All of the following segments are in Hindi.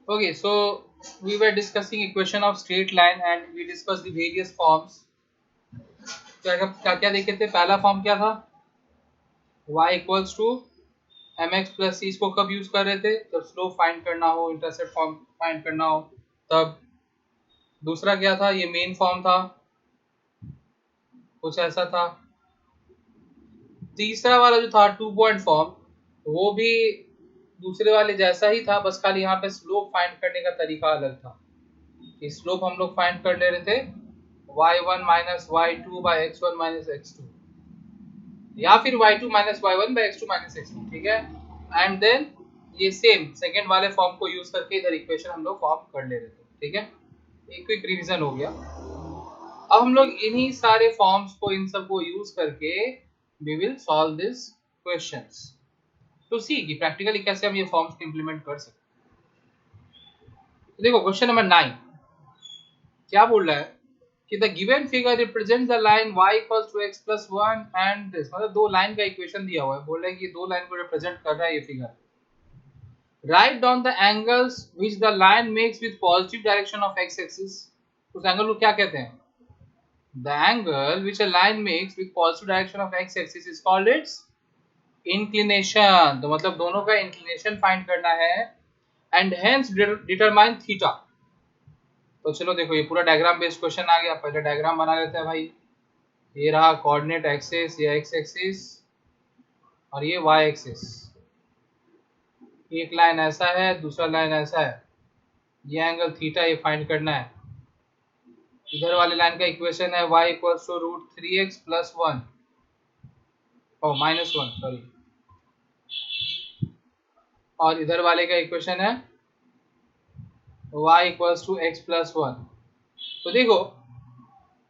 Okay, so we were discussing equation of straight line and we discussed the various forms. क्या क्या क्या देखे थे? पहला फॉर्म क्या था? y equals to mx plus c. इसको कब यूज कर रहे थे? जब स्लोप फाइंड करना हो, इंटरसेप्ट फॉर्म फाइंड करना हो तब. दूसरा क्या था? ये मेन फॉर्म था, कुछ ऐसा था. तीसरा वाला जो था 2 पॉइंट फॉर्म, वो भी दूसरे वाले जैसा ही था, बस खाली यहाँ पे स्लोप फाइंड करने का तरीका अलग था. स्लोप हम लोग फाइंड कर ले रहे थे y1 minus y2 by x1 minus x2, या फिर y2 minus y1 by x2 minus x2. ठीक है. एंड देन ये सेम सेकेंड वाले फॉर्म को यूज करके इधर इक्वेशन हम लोग फॉर्म कर ले रहे थे. ठीक है, एक क्विक रिवीजन हो गया. अब हम लोग इन्हीं सारे फॉर्म्स को, इन सब को यूज करके we will solve this questions to see कि प्रैक्टिकली कैसे हम ये फॉर्म्स को इंप्लीमेंट कर सकते. देखो क्वेश्चन नंबर 9 क्या बोल रहा है कि the given figure represents the line y equals to x plus 1 and this. मतलब दो लाइन का इक्वेशन दिया हुआ है, बोल रहा है कि दो लाइन को रिप्रेजेंट कर रहा है ये figure. Write down the angles which the line makes with positive direction of x axis. उस एंगल को क्या कहते हैं? The angle which a line makes with positive direction of x axis is called its inclination. तो मतलब दोनों का इंक्लिनेशन फाइंड करना है एंड हेंस डिटरमाइन थीटा. तो चलो देखो, ये पूरा डायग्राम बेस्ड क्वेश्चन आ गया. पहले डायग्राम बना लेते हैं भाई. ये रहा कोऑर्डिनेट एक्सिस, ये x एक्सिस और ये y एक्सिस. एक लाइन ऐसा है, दूसरा लाइन ऐसा है. ये एंगल थीटा ये फाइंड करना है. इधर वाले लाइन का इक्वेशन है y equals to root 3x plus 1 और माइनस 1 सॉरी. और इधर वाले का इक्वेशन है y equals to x plus 1. तो देखो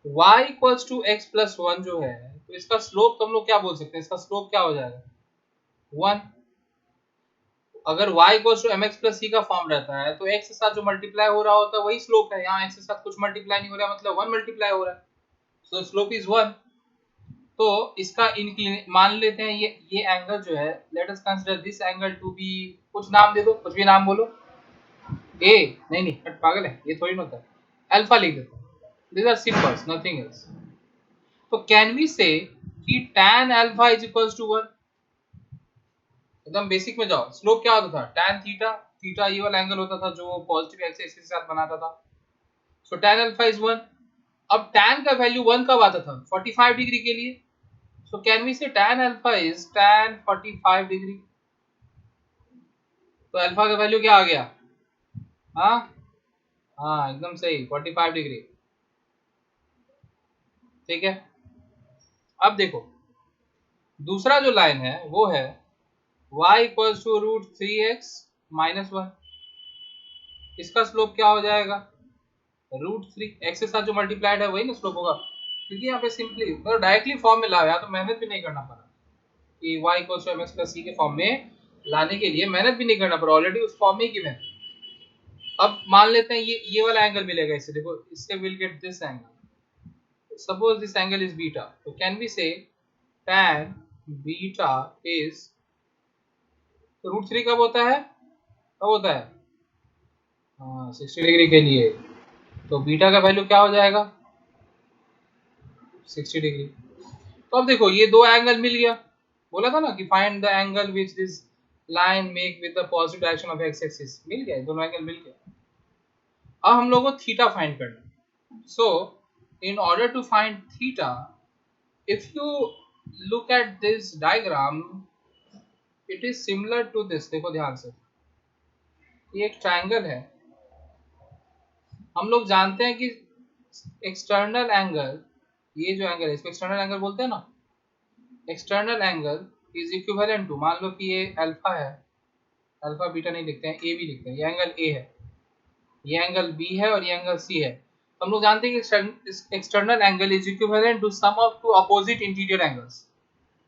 y equals to x plus 1 जो है, तो इसका स्लोप तो हम लोग क्या बोल सकते हैं? इसका स्लोप क्या हो जाएगा? 1. अगर y equals to mx plus c का फॉर्म रहता है तो x के साथ जो मल्टीप्लाई हो रहा होता है वही स्लोप है. यहाँ x के साथ कुछ मल्टीप्लाई नहीं हो रहा, मतलब 1 मल्टीप्लाई हो रहा है. सो स्लोप इज 1. तो इसका मान लेते हैं ये एंगल जो है, let us consider this angle to be, कुछ नाम दे दो, कुछ भी नाम बोलो. ए नहीं नहीं पागल है, ये थोड़ी ना होता है. अल्फा लिख देते हैं. these are symbols, nothing else. तो कैन वी से कि tan alpha is equals to 1. एकदम बेसिक में जाओ. स्लोप क्या होता था? tan theta. थीटा ये वाला एंगल होता था जो पॉजिटिव एक्सिस के साथ बनाता था. सो tan अल्फा इज 1. अब tan का वैल्यू 1 कब आता था? 45 डिग्री के लिए. सो कैन वी से tan alpha is tan 45 degree. तो अल्फा का वैल्यू क्या आ गया? हाँ हाँ एकदम सही, 45 डिग्री. ठीक है. अब देखो दूसरा जो लाइन है वो है y equals to root 3x minus 1. इसका स्लोप क्या हो जाएगा? रूट 3. एक्स के साथ जो मल्टीप्लाइड है वही ना स्लोप होगा, क्योंकि यहाँ पे सिंपली मतलब डायरेक्टली फॉर्म में लाया तो मेहनत भी नहीं करना पड़ा कि y equals to mx plus c के फॉर्म में लाने के लिए मेहनत भी नहीं करना पड़ा, ऑलरेडी उस फॉर्म में ही गिवन. अब मान लेते हैं ये वाला एंगल मिलेगा इससे. देखो इससे will get this angle. Suppose this angle is beta. तो कैन वी से tan बीटा इज रूट 3 कब होता है? कब होता है? हाँ 60 डिग्री के लिए. तो बीटा का वैल्यू क्या हो जाएगा? 60 डिग्री. तो अब देखो ये दो एंगल मिल गया. बोला था ना कि find the angle which this line make with the positive direction of X axis. मिल गया, दोनों एंगल मिल गया. अब हम लोगों को थीटा फाइंड करना है. So in order to find theta, if you look at this diagram it is similar to this. देखो ध्यान से, ये एक ट्रायंगल है. हम लोग जानते हैं कि एक्सटर्नल एंगल, ये जो एंगल है इसको एक्सटर्नल एंगल बोलते हैं ना. External angle is equivalent to, मान लो कि ये अल्फा है, अल्फा बीटा नहीं लिखते हैं, ए भी लिखते हैं. ये एंगल ए है, ये एंगल बी है और ये एंगल सी है. तो हम लोग जानते हैं कि external angle is equivalent to sum of two opposite interior angles.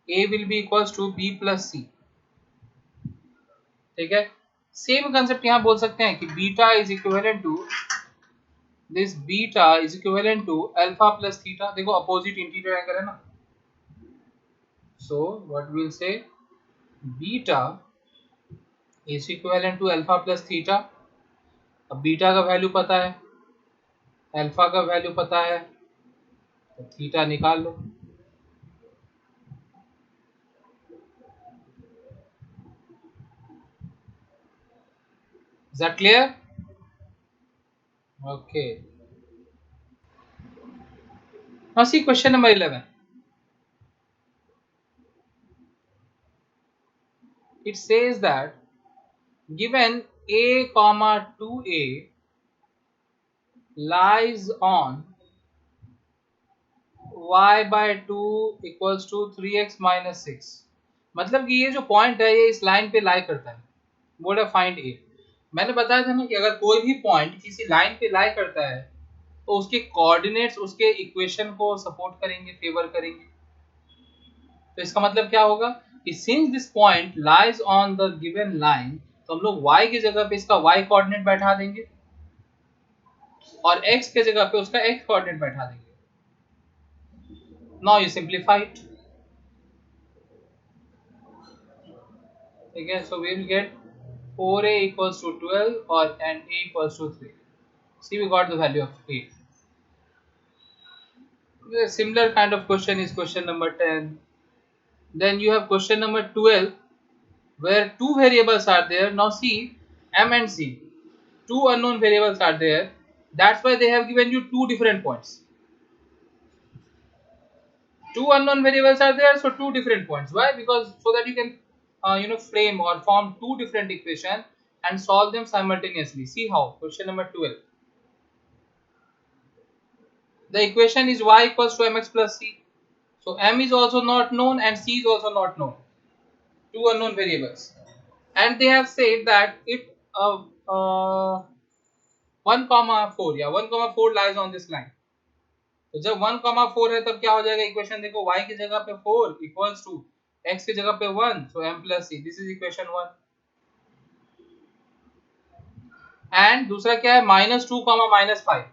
A will be equals to B plus C. ठीक है. सेम कंसेप्ट यहाँ बोल सकते हैं कि beta is equivalent to this, beta is equivalent to alpha plus theta. देखो अपोजिट इंटीरियर एंगल है ना. So what will say beta is equivalent to alpha plus theta. अब बीटा का वैल्यू पता है, अल्फा का वैल्यू पता है, तो थीटा निकाल लो। Is that clear? Okay, now see question number 11. It says that given a comma 2a lies on y by 2 equals to 3x minus 6. मतलब कि ये जो पॉइंट है ये इस लाइन पे लाई करता है। बोर्ड है फाइंड ए। मैंने बताया था ना कि अगर कोई भी पॉइंट किसी लाइन पे लाई करता है तो उसके कोऑर्डिनेट्स उसके इक्वेशन को सपोर्ट करेंगे, फेवर करेंगे। तो इसका मतलब क्या होगा कि since this point lies on the given line, तो हम लोग y की जगह पे इसका y कोऑर्डिनेट बैठा देंगे और x के जगह पे उसका x कोऑर्डिनेट बैठा देंगे। नाउ यू सिंप्लीफाई इट, ठीक है। So we will get 4a equals to 12 or and a equals to 3. See, we got the value of a. The similar kind of question is question number 10. Then you have question number 12 where two variables are there. Now see, m and c, two unknown variables are there. That's why they have given you two different points. Two unknown variables are there, so two different points. Why? Because so that you can frame or form two different equations and solve them simultaneously. See how. Question number 12. The equation is y equals to mx plus c. So m is also not known and c is also not known. Two unknown variables. And they have said that if 1, 4, yeah, 1, 4 lies on this line. तो जब 1, 4 है तब क्या हो जाएगा इक्वेशन? देखो y की जगह पे 4 इक्वल्स टू x की जगह पे 1, सो m plus c, this is equation 1। And दूसरा क्या है? -2, -5।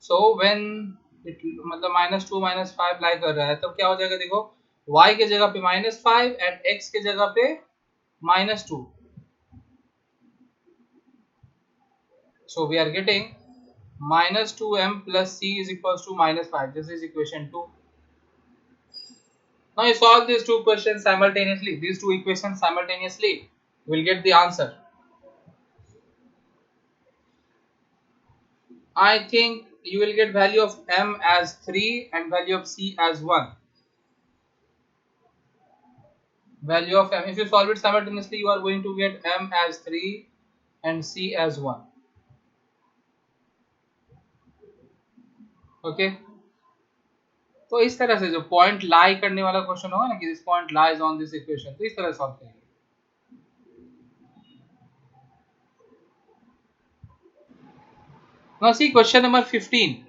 सो व्हेन मतलब -2, -5 लाई कर रहा है तब क्या हो जाएगा? देखो y के जगह पे -5 एंड x के जगह पे -2, so we are getting -2m plus c is equals to -5. This is equation 2. Now you solve these two questions simultaneously, these two equations simultaneously, you will get the answer. I think you will get value of m as 3 and value of c as 1. Value of m, if you solve it simultaneously, you are going to get m as 3 and c as 1. Okay, तो इस तरह से जो पॉइंट लाई करने वाला क्वेश्चन होगा ना कि this point lies on this equation, तो इस तरह सॉल्व करेंगे। Now see question number 15.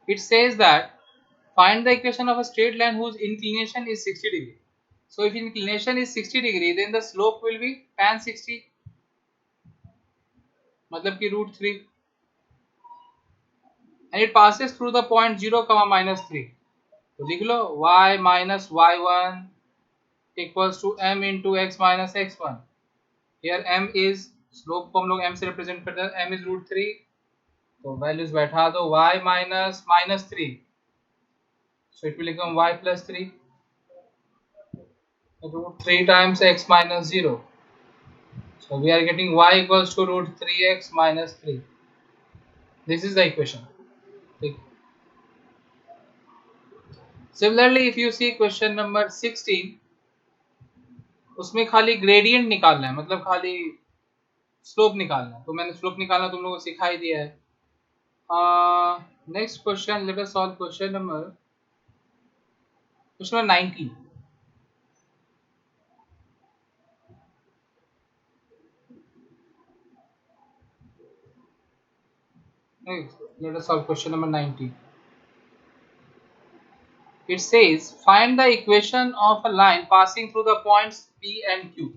It says that find the equation of a straight line whose inclination is 60 degree. So if inclination is 60 degree, then the slope will be tan 60, मतलब कि √3, and it passes through the point 0, -3. तो लिख लो y minus y1 equals to m into x minus x1. Here m is slope को हम लोग m से represent करते हैं, m is √3, तो values बैठा दो y minus -3, so it will become y plus 3, √3 times x minus 0, so we are getting y equals to √3x minus 3. This is the equation. Similarly, if you see question number 16, उसमें खाली ग्रेडियंट निकालना है, मतलब खाली स्लोप निकालना है, तो मैंने स्लोप निकालना तुम लोगों को सिखा ही दिया है। Next question, let us solve question number 19. Let us solve question number 19. It says find the equation of a line passing through the points P and Q.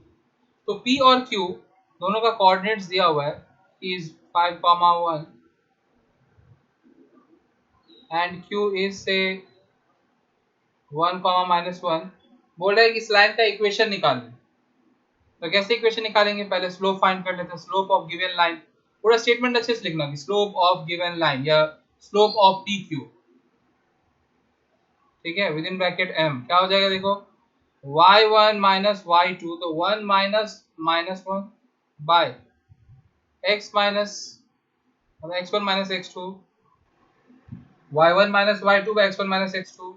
तो P और Q दोनों का कोऑर्डिनेट्स दिया हुआ है, is 5, 1 and Q is say 1, -1. बोल रहा है कि इस लाइन का इक्वेशन निकालना। तो कैसे इक्वेशन निकालेंगे, पहले स्लोप फाइंड कर लेते हैं। स्लोप ऑफ गिवन लाइन, पूरा स्टेटमेंट अच्छे से लिखना कि स्लोप ऑफ गिवन लाइन या स्लोप ऑफ पी क्यू, ठीक है, विद इन ब्रैकेट एम क्या हो जाएगा देखो, y1 माइनस y2, तो 1 minus minus 1 by x minus x1 minus x2, y1 minus y2 by x1 minus x2,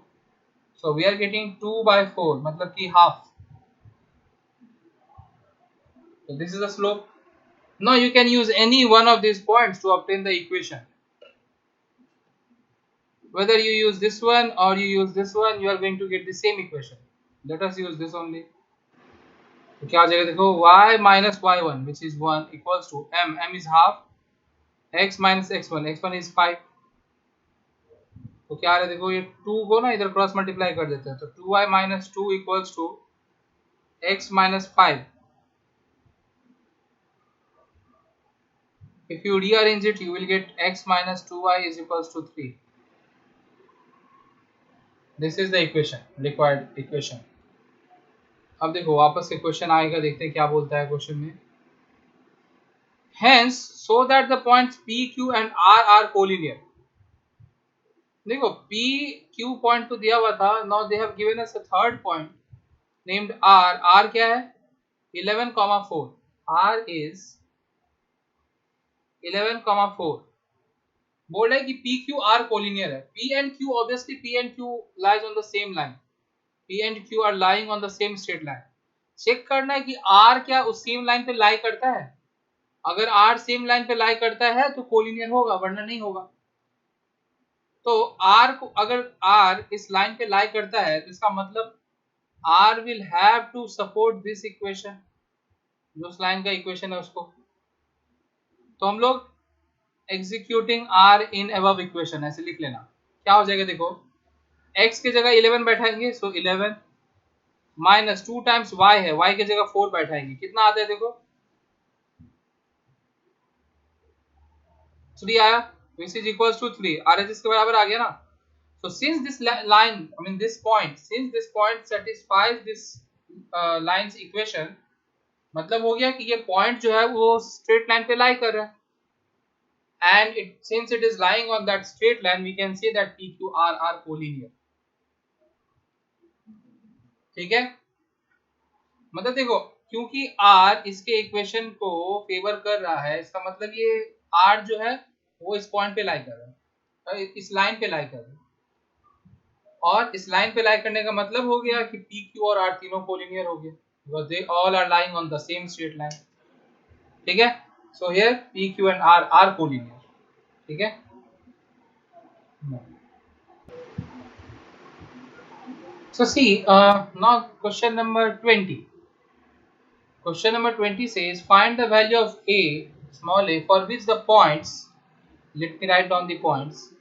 so we are getting 2 by 4 मतलब कि half. So this is the slope. Now you can use any one of these points to obtain the equation. Whether you use this one or you use this one, you are going to get the same equation. Let us use this only. तो क्या हो जाएगा देखो, y minus y1 which is 1 equals to m is half, x minus x1 is 5. तो क्या आ रहा है देखो, ये 2 को ना इधर क्रॉस मल्टीप्लाई कर देते हैं, तो 2y minus 2 equals to x minus 5. If you rearrange it, you will get x minus 2y is equals to 3. This is the equation, required equation. अब देखो वापस से क्वेश्चन आएगा, देखते हैं क्या बोलता है क्वेश्चन में। Hence, so that the points P, Q and R are collinear. देखो P, Q पॉइंट तो दिया हुआ था, now they have given us a third point named R. R क्या है 11,4. R is 11,4. बोल रहा है कि P, Q, R collinear है। P and Q, obviously P and Q lies on the same line. P and Q are lying on the same straight line. Check करना है कि R क्या उस सेम लाइन पे लाई करता है। अगर R सेम लाइन पे लाई करता है तो कोलिनियर होगा, वरना नहीं होगा। तो R को अगर R इस लाइन पे लाई करता है तो इसका मतलब R will have to support this equation, जो उस लाइन का इक्वेशन है उसको। तो हम लोग executing R in above equation ऐसे लिख लेना। क्या हो जाएगा देखो, x की जगह 11 बैठाएंगे, सो 11 माइनस 2 टाइम्स y है, y की जगह 4 बैठाएंगे, कितना आता है देखो 3 आया, which is equals to 3, RHS इसके बराबर आ गया ना। So since this line, I mean this point, since this point satisfies this line's equation, मतलब हो गया कि ये point जो है वो straight line पे lie कर रहा है, and since it is lying on that straight line, we can say that P, Q, R are collinear. ठीक है, मतलब देखो क्योंकि R इसके इक्वेशन को फेवर कर रहा है, इसका मतलब ये R जो है वो इस पॉइंट पे लाई कर रहा है, इस लाइन पे लाई कर रहा है, और इस लाइन पे लाई करने का मतलब हो गया कि P, Q और R तीनों कोलिनियर हो गए, because they all are lying on the same straight line. ठीक है, so here P, Q and R are collinear. ठीक है, so see now question number 20. Question number 20 says find the value of a small a for which the points, let me write down the points,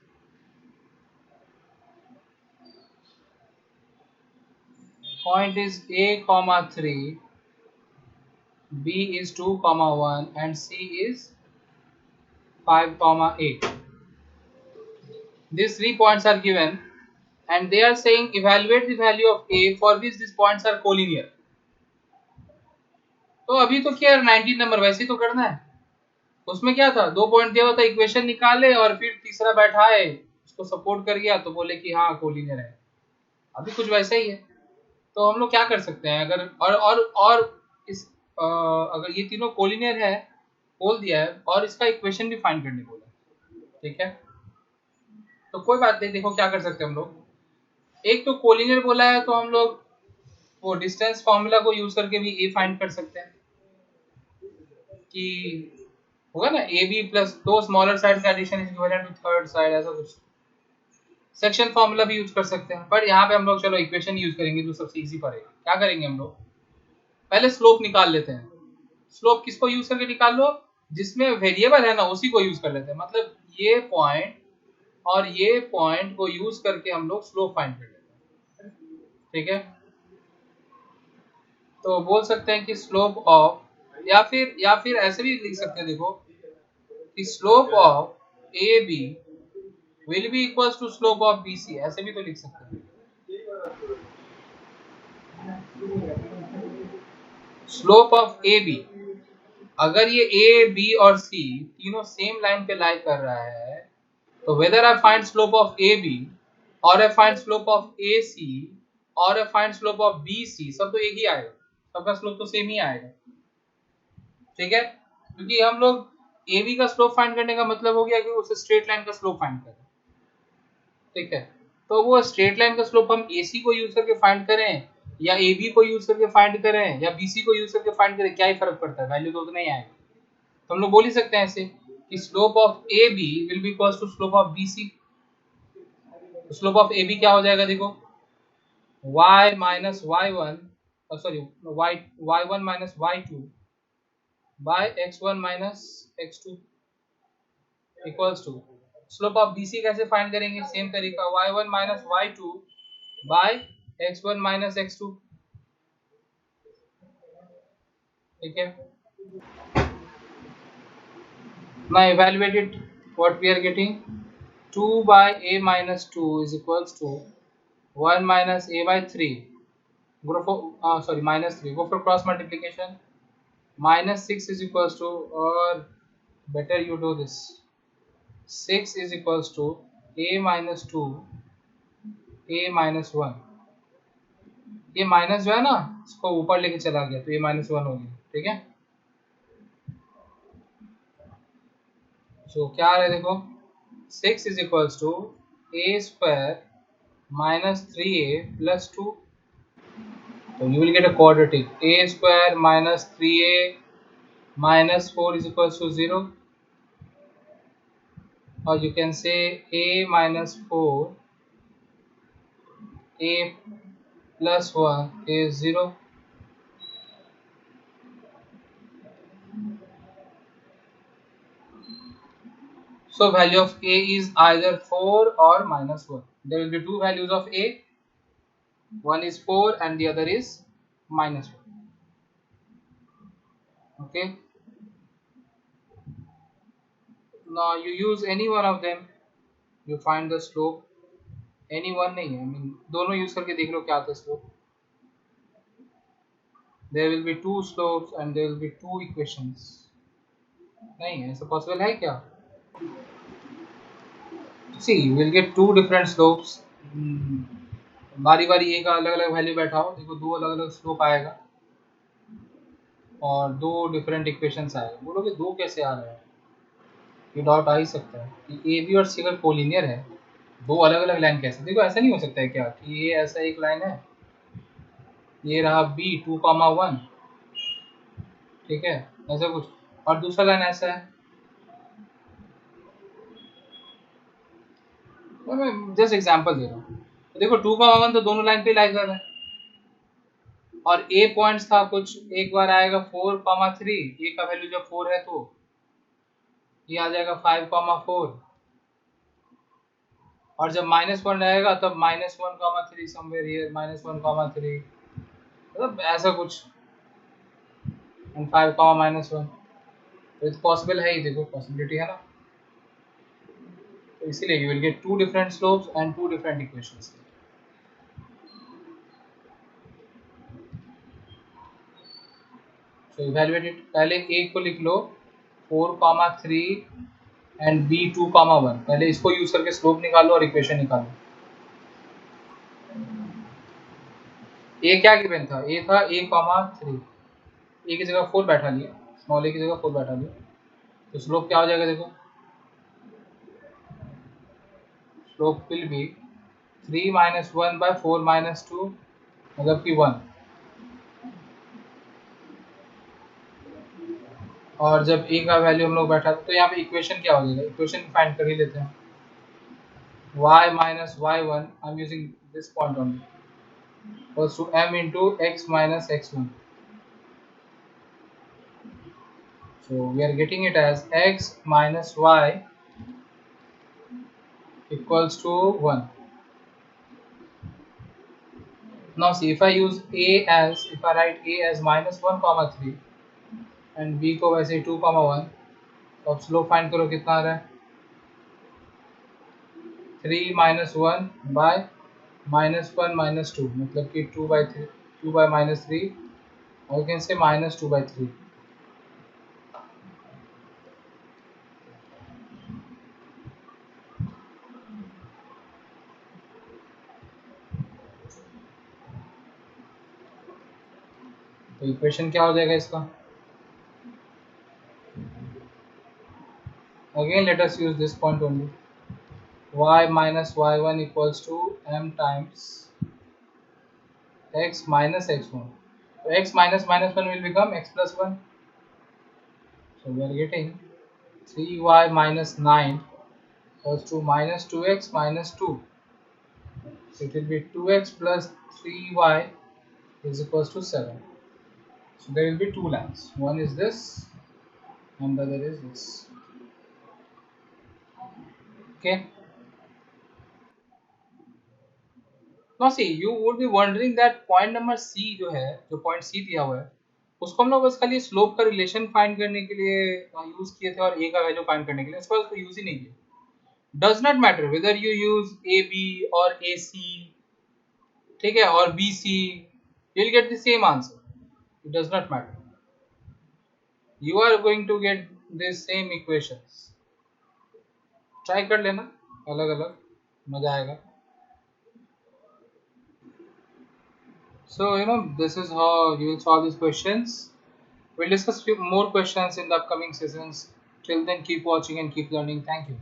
point is a comma 3, b is 2 comma 1 and c is 5 comma 8. These 3 points are given and they are saying evaluate the value of a for which these points are collinear. तो अभी तो क्या 19 नंबर वैसे ही तो करना है, उसमें क्या था 2 पॉइंट दिया हुआ था, इक्वेशन निकाले और फिर तीसरा बैठाए उसको सपोर्ट कर गया तो बोले कि हाँ कोलिनियर है, अभी कुछ वैसा ही है। तो हम लोग क्या कर सकते हैं, अगर और इस अगर ये तीनों कोलिनियर है बोल दिया है और इसका इक्वेशन भी फाइंड करने बोला, ठीक है, तो कोई बात नहीं, देखो क्या कर सकते हैं हम लोग, एक तो कोलिनियर बोला है तो हम लोग वो डिस्टेंस फॉर्मूला को यूज करके भी ए फाइंड कर सकते हैं कि होगा ना A B plus 2 smaller side का addition is equivalent to third side, ऐसा कुछ सेक्शन फॉर्मूला भी यूज कर सकते हैं, बट यहाँ पे हम लोग चलो इक्वेशन यूज करेंगे जो सबसे इजी पड़ेगा। क्या करेंगे हम लोग, पहले स्लोप निकाल लेते हैं। स्लोप किसको यूज करके निकाल लो, जिसमें वेरिएबल है ना उसी को यूज कर लेते हैं, मतलब ये पॉइंट और ये पॉइंट को यूज करके हम लोग स्लोप फाइंड कर लेते हैं, ठीक है। तो बोल सकते हैं कि स्लोप ऑफ, या फिर ऐसे भी लिख सकते हैं देखो कि slope of A B will be equals to slope of B C, ऐसे भी तो लिख सकते हैं। स्लोप ऑफ ए बी, अगर ये ए बी और सी तीनों सेम लाइन पे लाई कर रहा है, तो whether I find slope of A B और I find slope of A C और I find slope of B C, सब तो एक ही आएगा, सबका स्लोप तो सेम ही आएगा। ठीक है, क्योंकि हम लोग ए बी का स्लोप फाइंड करने का मतलब हो गया कि उस स्ट्रेट लाइन का स्लोप फाइंड करें। ठीक है, तो वो स्ट्रेट लाइन का स्लोप हम ए सी को यूज करके फाइंड करें या ए बी को यूज करके फाइंड करें या बी सी को यूज करके फाइंड करें, क्या ही फर्क पड़ता है, वैल्यू तो उतना ही आएगा। तो हम लोग बोल ही सकते हैं ऐसे कि slope of A B will be equal to slope of B C. Slope of A B क्या हो जाएगा, देखो y minus y1, sorry, y1 minus y2 by x1 minus x2 equals to slope of bc कैसे फाइंड करेंगे, सेम तरीका y1 minus y2 by x1 minus x2। ठीक है, now evaluate it, what we are getting, 2 by a minus 2 is equals to 1 minus a by 3, go for minus 3, go for cross multiplication, minus 6 is equals to, or better you do this, 6 is equals to a minus 2 a minus 1, ये माइनस जो है ना इसको ऊपर लेके चला गया तो ये माइनस 1 हो गया। ठीक है, तो क्या आ रहा है देखो, 6 is equals to a square minus 3a plus 2, so you will get a quadratic, a square minus 3a minus 4 is equals to 0, or you can say a minus 4 a plus 1 is 0. So value of a is either 4 or minus 1. There will be two values of a. One is 4 and the other is minus 1. Okay. Now you use any one of them. You find the slope. Any one नहीं है, I mean दोनों use करके देख लो क्या आता है slope. There will be two slopes and there will be two equations. नहीं है, ऐसा possible है क्या? See, you will get two different slopes. बारी बारी एक अलग अलग वैल्यू बैठाओ, देखो दो अलग अलग स्लोप आएगा और दो डिफरेंट इक्वेशंस आएगा। बोलोगे दो कैसे आ रहा है, ये डाउट आ ही सकता है कि ए बी और सी अगर कोलिनियर है, दो अलग अलग लाइन कैसे, देखो ऐसा नहीं हो सकता है क्या कि ये ऐसा एक लाइन है, ये रहा बी 2,1, ठीक है ऐसा कुछ, और दूसरा लाइन ऐसा है। तो मैं जस्ट एग्जांपल दे रहा हूँ, तो देखो 2,1 तो दोनों लाइन पे लाई कर रहा है, और ए पॉइंट्स था कुछ, एक बार आएगा 4,3, ए का वैल्यू जब 4 है तो ये आ जाएगा 5,4, और जब -1 रहेगा तब -1,3 समवेयर हियर, -1,3, मतलब ऐसा कुछ, एंड 5, -1, तो इट्स पॉसिबल है ही, देखो पॉसिबिलिटी है ना, तो इसीलिए you will get two different slopes and two different equations. So evaluate it, पहले ए को लिख लो 4,3 एंड बी 2,1, पहले इसको यूज करके स्लोप निकालो और इक्वेशन निकालो। ए क्या गिवन था, ए था a,3, ए की जगह 4 बैठा लिया, स्मॉल ए की जगह 4 बैठा लिया, तो स्लोप क्या हो जाएगा देखो, slope will be 3 minus 1 by 4 minus 2, मतलब कि 1, और जब ए का वैल्यू हम लोग बैठा तो यहाँ पे इक्वेशन क्या हो जाएगा, इक्वेशन फाइंड कर ही लेते हैं, y minus y1, I am using this point only, equals to m into x minus x1. So we are getting it as x minus y equals to 1. Now see, if I use a as, if I write a as -1,3 and b को वैसे 2,1, तो अब स्लोप फाइंड करो कितना आ रहा है, 3 minus 1 by -1 minus 2, मतलब कि 2 by -3 or you can say minus 2 by 3. तो इक्वेशन क्या हो जाएगा इसका? Again let us use this point only. Y minus y1 equals to m times x minus x1. So x minus minus 1 will become x plus 1. So we are getting 3y minus 9 equals to minus 2x minus 2. So it will be 2x plus 3y is equals to 7. So there will be two lines. One is this and the other is this. Okay. Now see, you would be wondering that point number C जो है, जो point C दिया हुआ है, उसको हम लोग बस खाली स्लोप का रिलेशन फाइंड करने के लिए यूज किए थे और a का वैल्यू फाइंड करने के लिए, उसको यूज ही नहीं किया. Does not matter whether you use AB or AC, ठीक है, और BC, you'll get the same answer. It does not matter. You are going to get the same equations. Try कर लेना अलग अलग, मजा आएगा. So this is how you will solve these questions. We'll discuss few more questions in the upcoming sessions. Till then, keep watching and keep learning. Thank you.